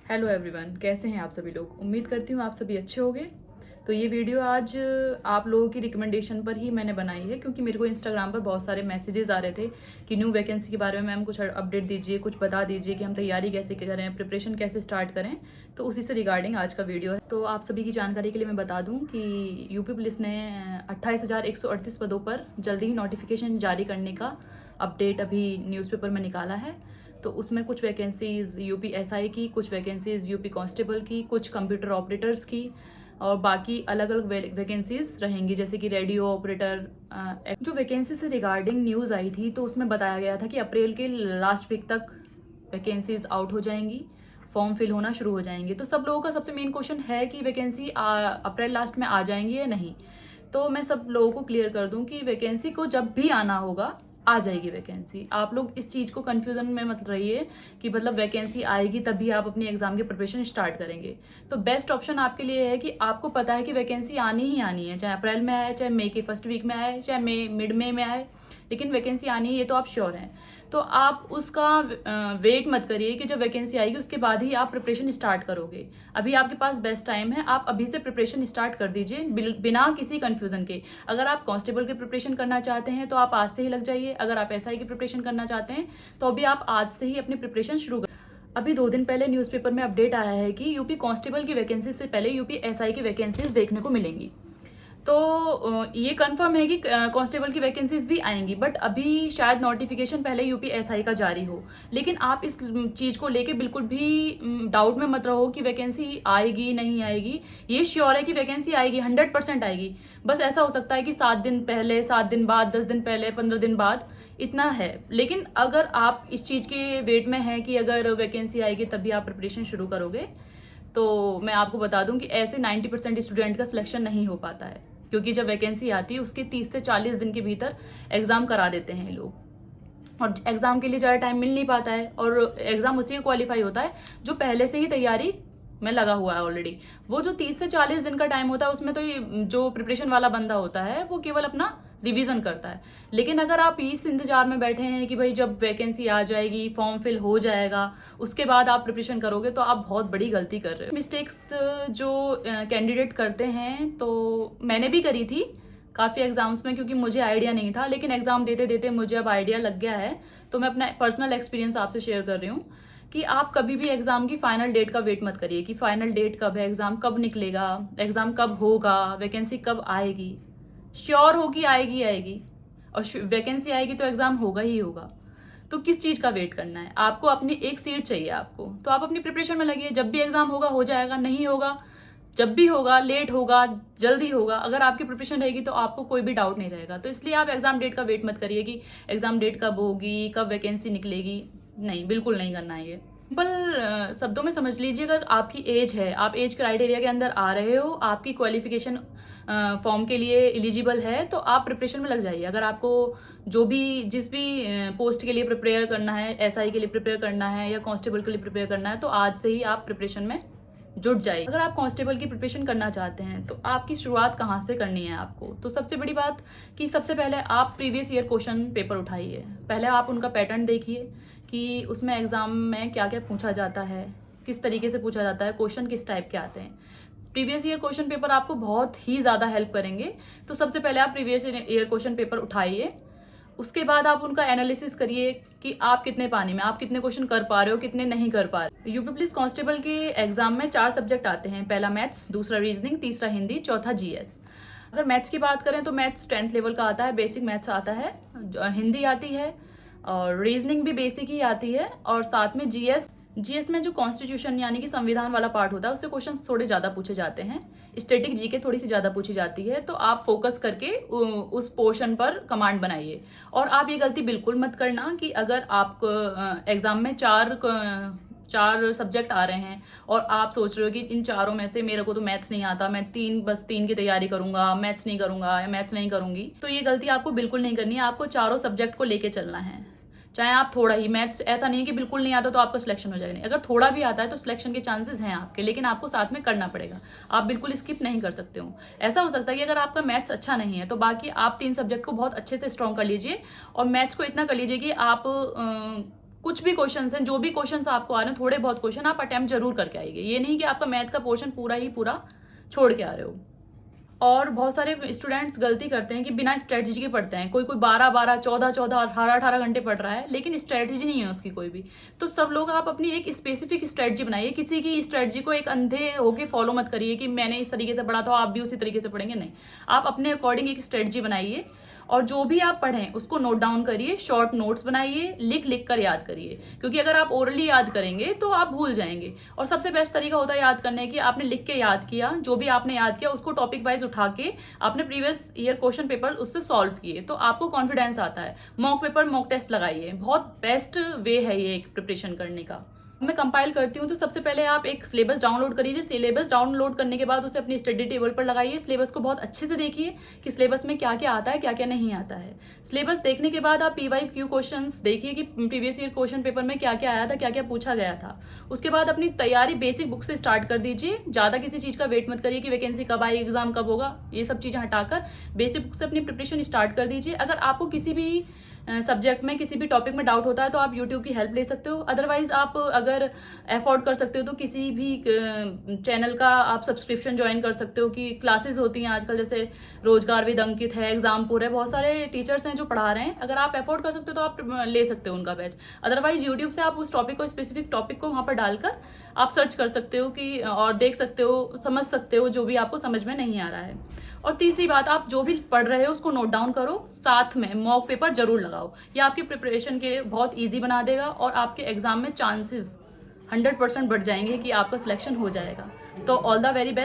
Hello everyone, कैसे हैं आप सभी लोग। उम्मीद करती हूँ आप सभी अच्छे होंगे। तो ये वीडियो आज आप लोगों की रिकमेंडेशन पर ही मैंने बनाई है, क्योंकि मेरे को इंस्टाग्राम पर बहुत सारे मैसेजेस आ रहे थे कि न्यू वैकेंसी के बारे में मैम कुछ अपडेट दीजिए, कुछ बता दीजिए कि हम तैयारी कैसे करें, प्रिपरेशन कैसे स्टार्ट करें। तो उसी से रिगार्डिंग आज का वीडियो है। तो आप सभी की जानकारी के लिए मैं बता दूँ कि यूपी पुलिस ने 28,138 पदों पर जल्दी ही नोटिफिकेशन जारी करने का अपडेट अभी न्यूज़पेपर में निकाला है। तो उसमें कुछ वैकेंसीज़ यूपी एसआई की, कुछ वैकेंसीज़ यूपी कांस्टेबल की, कुछ कंप्यूटर ऑपरेटर्स की और बाकी अलग अलग वैकेंसीज़ रहेंगी, जैसे कि रेडियो ऑपरेटर। जो वैकेंसी से रिगार्डिंग न्यूज़ आई थी तो उसमें बताया गया था कि अप्रैल के लास्ट वीक तक वैकेंसीज़ आउट हो जाएंगी, फॉर्म फिल होना शुरू हो जाएंगे। तो सब लोगों का सबसे मेन क्वेश्चन है कि वैकेंसी अप्रैल लास्ट में आ जाएंगी या नहीं। तो मैं सब लोगों को क्लियर कर दूं कि वैकेंसी को जब भी आना होगा आ जाएगी वैकेंसी। आप लोग इस चीज़ को कन्फ्यूज़न में मत रहिए कि मतलब वैकेंसी आएगी तभी आप अपनी एग्जाम की प्रिपरेशन स्टार्ट करेंगे। तो बेस्ट ऑप्शन आपके लिए है कि आपको पता है कि वैकेंसी आनी ही आनी है, चाहे अप्रैल में आए, चाहे मई के फर्स्ट वीक में आए, चाहे मई मिड मई में आए, लेकिन वैकेंसी आनी है, ये तो आप श्योर हैं। तो आप उसका वेट मत करिए कि जब वैकेंसी आएगी उसके बाद ही आप प्रिपरेशन स्टार्ट करोगे। अभी आपके पास बेस्ट टाइम है, आप अभी से प्रिपरेशन स्टार्ट कर दीजिए बिना किसी कन्फ्यूज़न के। अगर आप कांस्टेबल की प्रिपरेशन करना चाहते हैं तो आप आज से ही लग जाइए। अगर आप एसआई की प्रिपरेशन करना चाहते हैं तो अभी आप आज से ही अपनी प्रिपरेशन शुरू कर। अभी 2 दिन पहले न्यूज़पेपर में अपडेट आया है कि यूपी कांस्टेबल की वैकेंसी से पहले यूपी एसआई की वैकेंसीज देखने को मिलेंगी। तो ये कंफर्म है कि कांस्टेबल की वैकेंसीज भी आएंगी, बट अभी शायद नोटिफिकेशन पहले यूपी एसआई का जारी हो। लेकिन आप इस चीज़ को लेके बिल्कुल भी डाउट में मत रहो कि वैकेंसी आएगी नहीं आएगी। ये श्योर है कि वैकेंसी आएगी, 100% आएगी। बस ऐसा हो सकता है कि 7 दिन पहले, 7 दिन बाद, 10 दिन पहले, 15 दिन बाद, इतना है। लेकिन अगर आप इस चीज़ के वेट में हैं कि अगर वैकेंसी आएगी तभी आप प्रिपरेशन शुरू करोगे, तो मैं आपको बता दूं कि ऐसे 90% स्टूडेंट का सिलेक्शन नहीं हो पाता है, क्योंकि जब वैकेंसी आती है उसके 30 से 40 दिन के भीतर एग्ज़ाम करा देते हैं लोग, और एग्ज़ाम के लिए ज़्यादा टाइम मिल नहीं पाता है। और एग्ज़ाम उसी का क्वालिफाई होता है जो पहले से ही तैयारी में लगा हुआ है ऑलरेडी। वो जो 30 से 40 दिन का टाइम होता है उसमें तो ये जो प्रिपरेशन वाला बंदा होता है वो केवल अपना रिवीजन करता है। लेकिन अगर आप इस इंतजार में बैठे हैं कि भाई जब वैकेंसी आ जाएगी, फॉर्म फिल हो जाएगा, उसके बाद आप प्रिपरेशन करोगे, तो आप बहुत बड़ी गलती कर रहे हो। मिस्टेक्स जो कैंडिडेट करते हैं, तो मैंने भी करी थी काफ़ी एग्जाम्स में, क्योंकि मुझे आइडिया नहीं था, लेकिन एग्जाम देते देते मुझे अब आइडिया लग गया है। तो मैं अपना पर्सनल एक्सपीरियंस आपसे शेयर कर रही हूँ कि आप कभी भी एग्जाम की फाइनल डेट का वेट मत करिए कि फाइनल डेट कब है, एग्जाम कब निकलेगा, एग्जाम कब होगा, वैकेंसी कब आएगी। श्योर हो कि आएगी आएगी, और वैकेंसी आएगी तो एग्जाम होगा ही होगा। तो किस चीज़ का वेट करना है आपको? अपनी एक सीट चाहिए आपको, तो आप अपनी प्रिपरेशन में लगिए। जब भी एग्जाम होगा हो जाएगा, नहीं होगा जब भी होगा, लेट होगा, जल्दी होगा, अगर आपकी प्रिपरेशन रहेगी तो आपको कोई भी डाउट नहीं रहेगा। तो इसलिए आप एग्जाम डेट का वेट मत करिए कि एग्जाम डेट कब होगी, कब वैकेंसी निकलेगी। नहीं, बिल्कुल नहीं करना है ये। सिंपल शब्दों में समझ लीजिए, अगर आपकी एज है, आप एज क्राइटेरिया के अंदर आ रहे हो, आपकी क्वालिफिकेशन फॉर्म के लिए एलिजिबल है, तो आप प्रिपरेशन में लग जाइए। अगर आपको जो भी जिस भी पोस्ट के लिए प्रिपेयर करना है, एसआई के लिए प्रिपेयर करना है या कांस्टेबल के लिए प्रिपेयर करना है, तो आज से ही आप प्रिपरेशन में जुट जाइए। अगर आप कांस्टेबल की प्रिपरेशन करना चाहते हैं तो आपकी शुरुआत कहाँ से करनी है आपको? तो सबसे बड़ी बात कि सबसे पहले आप प्रीवियस ईयर क्वेश्चन पेपर उठाइए। पहले आप उनका पैटर्न देखिए कि उसमें एग्ज़ाम में क्या क्या पूछा जाता है, किस तरीके से पूछा जाता है, क्वेश्चन किस टाइप के आते हैं। प्रीवियस ईयर क्वेश्चन पेपर आपको बहुत ही ज़्यादा हेल्प करेंगे। तो सबसे पहले आप प्रीवियस ईयर क्वेश्चन पेपर उठाइए, उसके बाद आप उनका एनालिसिस करिए कि आप कितने पानी में, आप कितने क्वेश्चन कर पा रहे हो, कितने नहीं कर पा रहे हो। यूपी पुलिस कांस्टेबल के एग्जाम में 4 सब्जेक्ट आते हैं। पहला मैथ्स, दूसरा रीजनिंग, तीसरा हिंदी, चौथा जीएस। अगर मैथ्स की बात करें तो मैथ्स 10th लेवल का आता है, बेसिक मैथ्स आता है, हिंदी आती है, और रीजनिंग भी बेसिक ही आती है, और साथ में जीएस में जो कॉन्स्टिट्यूशन यानी कि संविधान वाला पार्ट होता है उससे क्वेश्चंस थोड़े ज़्यादा पूछे जाते हैं। स्टैटिक जीके थोड़ी सी ज़्यादा पूछी जाती है। तो आप फोकस करके उस पोर्शन पर कमांड बनाइए। और आप ये गलती बिल्कुल मत करना कि अगर आप एग्ज़ाम में चार सब्जेक्ट आ रहे हैं और आप सोच रहे हो कि इन चारों में से मेरे को तो मैथ्स नहीं आता, मैं बस तीन की तैयारी करूंगा, मैथ्स नहीं करूंगा या मैथ्स नहीं करूंगी। तो ये गलती आपको बिल्कुल नहीं करनी है। आपको चारों सब्जेक्ट को लेके चलना है। चाहे आप थोड़ा ही मैथ्स, ऐसा नहीं है कि बिल्कुल नहीं आता तो आपका सिलेक्शन हो जाएगा, नहीं। अगर थोड़ा भी आता है तो सिलेक्शन के चांसेस हैं आपके, लेकिन आपको साथ में करना पड़ेगा। आप बिल्कुल स्किप नहीं कर सकते हो। ऐसा हो सकता है कि अगर आपका मैथ्स अच्छा नहीं है तो बाकी आप 3 सब्जेक्ट को बहुत अच्छे से स्ट्रॉन्ग कर लीजिए, और मैथ्स को इतना कर लीजिए कि आप कुछ भी क्वेश्चन हैं, जो भी क्वेश्चन आपको आ रहे हैं, थोड़े बहुत क्वेश्चन आप अटेम्प्ट जरूर करके आइए। ये नहीं कि आपका मैथ का पोर्शन पूरा ही पूरा छोड़ के आ रहे हो। और बहुत सारे स्टूडेंट्स गलती करते हैं कि बिना स्ट्रेटजी के पढ़ते हैं। कोई 12-12, 14-14, 18-18 घंटे पढ़ रहा है, लेकिन स्ट्रेटजी नहीं है उसकी कोई भी। तो सब लोग आप अपनी एक स्पेसिफिक स्ट्रेटजी बनाइए। किसी की स्ट्रेटजी को एक अंधे होके फॉलो मत करिए कि मैंने इस तरीके से पढ़ा था आप भी उसी तरीके से पढ़ेंगे, नहीं। आप अपने अकॉर्डिंग एक स्ट्रेटजी बनाइए और जो भी आप पढ़ें उसको नोट डाउन करिए, शॉर्ट नोट्स बनाइए, लिख लिख कर याद करिए। क्योंकि अगर आप ओरली याद करेंगे तो आप भूल जाएंगे। और सबसे बेस्ट तरीका होता है याद करने की, आपने लिख के याद किया, जो भी आपने याद किया उसको टॉपिक वाइज उठा के आपने प्रीवियस ईयर क्वेश्चन पेपर उससे सॉल्व किए, तो आपको कॉन्फिडेंस आता है। मॉक पेपर, मॉक टेस्ट लगाइए, बहुत बेस्ट वे है ये एक प्रिपरेशन करने का। मैं कंपाइल करती हूँ तो सबसे पहले आप एक सिलेबस डाउनलोड करिए। सिलेबस डाउनलोड करने के बाद उसे अपनी स्टडी टेबल पर लगाइए। सिलेबस को बहुत अच्छे से देखिए कि सिलेबस में क्या क्या आता है, क्या क्या नहीं आता है। सिलेबस देखने के बाद आप PYQ क्वेश्चंस देखिए कि प्रीवियस ईयर क्वेश्चन पेपर में क्या क्या आया था, क्या क्या पूछा गया था। उसके बाद अपनी तैयारी बेसिक बुक से स्टार्ट कर दीजिए। ज़्यादा किसी चीज़ का वेट मत करिए कि वैकेंसी कब आएगी, एग्जाम कब होगा, ये सब चीज़ें हटाकर बेसिक बुक से अपनी प्रिपरेशन स्टार्ट कर दीजिए। अगर आपको किसी भी सब्जेक्ट में, किसी भी टॉपिक में डाउट होता है तो आप यूट्यूब की हेल्प ले सकते हो। अदरवाइज आप अगर अफोर्ड कर सकते हो तो किसी भी चैनल का आप सब्सक्रिप्शन ज्वाइन कर सकते हो कि क्लासेस होती हैं आजकल, जैसे रोजगार विद अंकित है, एग्जामपुर है, बहुत सारे टीचर्स हैं जो पढ़ा रहे हैं। अगर आप अफोर्ड कर सकते हो तो आप ले सकते हो उनका बैच। अदरवाइज यूट्यूब से आप उस टॉपिक को, स्पेसिफिक टॉपिक को वहाँ पर डालकर आप सर्च कर सकते हो कि और देख सकते हो, समझ सकते हो जो भी आपको समझ में नहीं आ रहा है। और तीसरी बात, आप जो भी पढ़ रहे हो उसको नोट डाउन करो, साथ में मॉक पेपर जरूर लगाओ। ये आपकी प्रिपरेशन के लिए बहुत ईजी बना देगा और आपके एग्जाम में चांसेस 100% बढ़ जाएंगे कि आपका सिलेक्शन हो जाएगा। तो ऑल द वेरी बेस्ट।